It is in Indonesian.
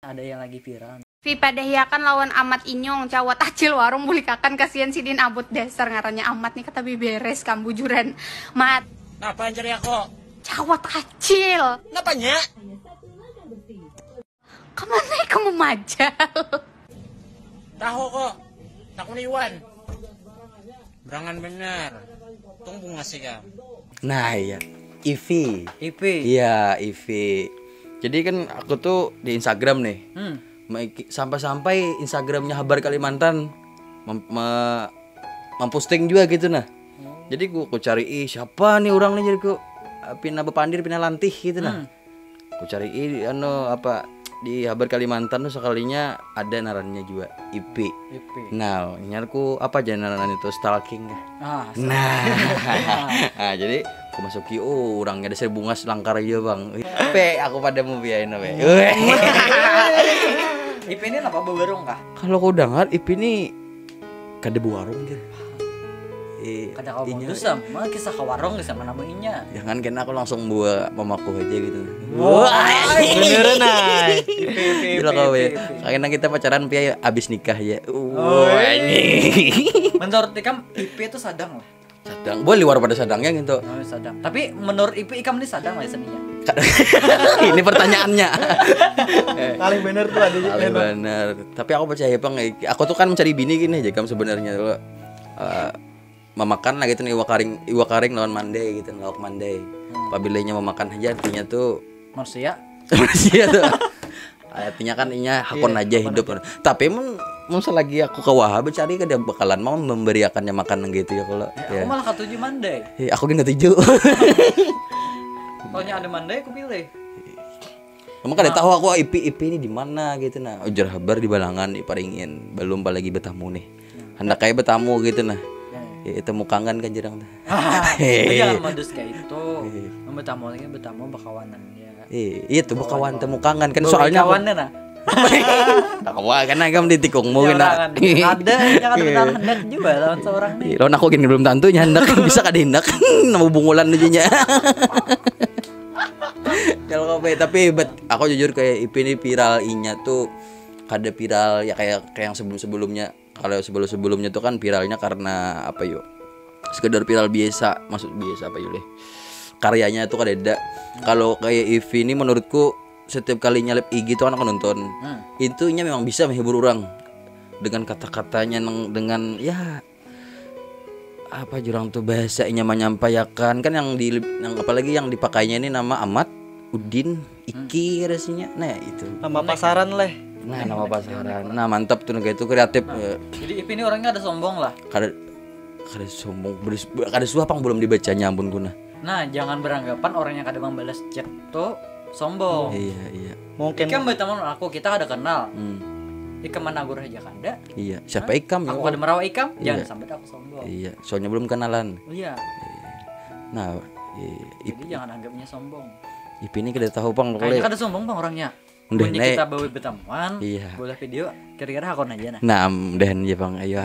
Ada yang lagi viral. Padahiakan lawan Amat Inyong, cawat acil warung bulikakan kasihan sidin abut dasar ngarannya Amat nih kata beres kambujuran. Mat. Ngapain cari aku? Cawat acil. Ngapanya? Kemana kamu majal? Tahu kok. Tak Iwan. Berangan bener. Tunggu ngasih ya. Nah iya, Ivi. IP. Iya, Ivi. Jadi kan aku tuh di Instagram nih. Sampai-sampai Instagramnya Habar Kalimantan memposting juga gitu nah. Jadi ku cari siapa nih orang nih jadi ku Pina Bepandir Pina Lantih gitu nah. Ku cari di Habar Kalimantan tuh sekalinya ada narannya juga IP. Nah, nyarku apa aja naran itu stalking. Nah, jadi aku masuki orangnya ada bunga selangkar aja bang. Aku pada mau biayain apa? IP ini apa berwarung kah? Kalau kau dengar IP ini kada buarung gitu. Kada kau modusam, malah kisah ke warung sama namanya. Jangan kena aku langsung buat mamaku aja gitu. Beneran ay. Gila kau ya. Karena kita pacaran pia abis nikah ya. Menurut Ikam IP itu sadang lah. Sadang, boleh luar pada sadangnya gitu. Oh, sadang. Tapi menurut IP Ikam ini sadang lah seninya. Ini pertanyaannya. Paling bener tuh ada. Paling bener. Tapi aku percaya bang, aku tuh kan mencari bini gini aja kamu sebenarnya tuh. Memakan lah gitu nih iwa karing lawan mandai gitu, lauk mandai. Apabila memakan aja artinya tuh manusia tuh. Artinya kan inya hakon aja hidup. Tapi mun selagi aku ke Wahab cari dia bakalan mau memberiakannya makanan gitu ya kalau. Aku malah ketujuh mandai. Aku kan ketujuh. Kalau ada mandai aku pilih. Kamu kan tahu aku IP ini di mana gitu nah. Ujar Habar di Balangan diparingin. Belum lagi betamu nih. Hendak kayak betamu gitu nah. Temu kangen kan jirang dah. Jangan modus kayak itu. Betamu lagi betamu bakawanan ya. Iya tuh bakawan temu kangen kan soalnya kawannya nah. Wah kan agam ditikung mau kena. Ada yang ada benar hendak juga lawan seorang nih. Lawan aku gini belum tentunya hendak bisa kada hendak. Nama bungulan aja nya. Kalau tapi aku jujur kayak IP ini viral inya tuh kada viral ya kayak yang sebelumnya. Kalau sebelumnya tuh kan viralnya karena apa yuk? Sekedar viral biasa, maksud biasa apa yuk? Karyanya tuh kan ada. Kalau kayak Ivi ini menurutku setiap kali nyalip IG tuh anak nonton. Itunya memang bisa menghibur orang dengan kata-katanya dengan ya apa jurang tuh bahasanya menyampaikan kan yang apalagi yang dipakainya ini nama Amat Udin Iki rasanya. Nah itu. Nama pasaran leh. Nah nama pasaran. Nah mantap tuh kayak itu kreatif. Jadi IP ini orangnya ada sombong lah. Kada sombong, kada suapang belum dibacanya ampun kuna. Nah jangan beranggapan orang yang kada membalas chat tuh sombong. Iya. Mungkin Ikam berteman aku kita kada kenal. Ikam managur aja kanda. Iya. Siapa Ikam? Aku kada merawat Ikam. Jangan sampai aku sombong. Iya. Soalnya belum kenalan. Iya. Nah. Jadi jangan anggapnya sombong. IP ini kada tahu bang. Kayaknya kada sombong bang orangnya. Punya kita bawa bertemuan, boleh video, kira-kira hakon aja nah. Nah, dan ya bang, ayo.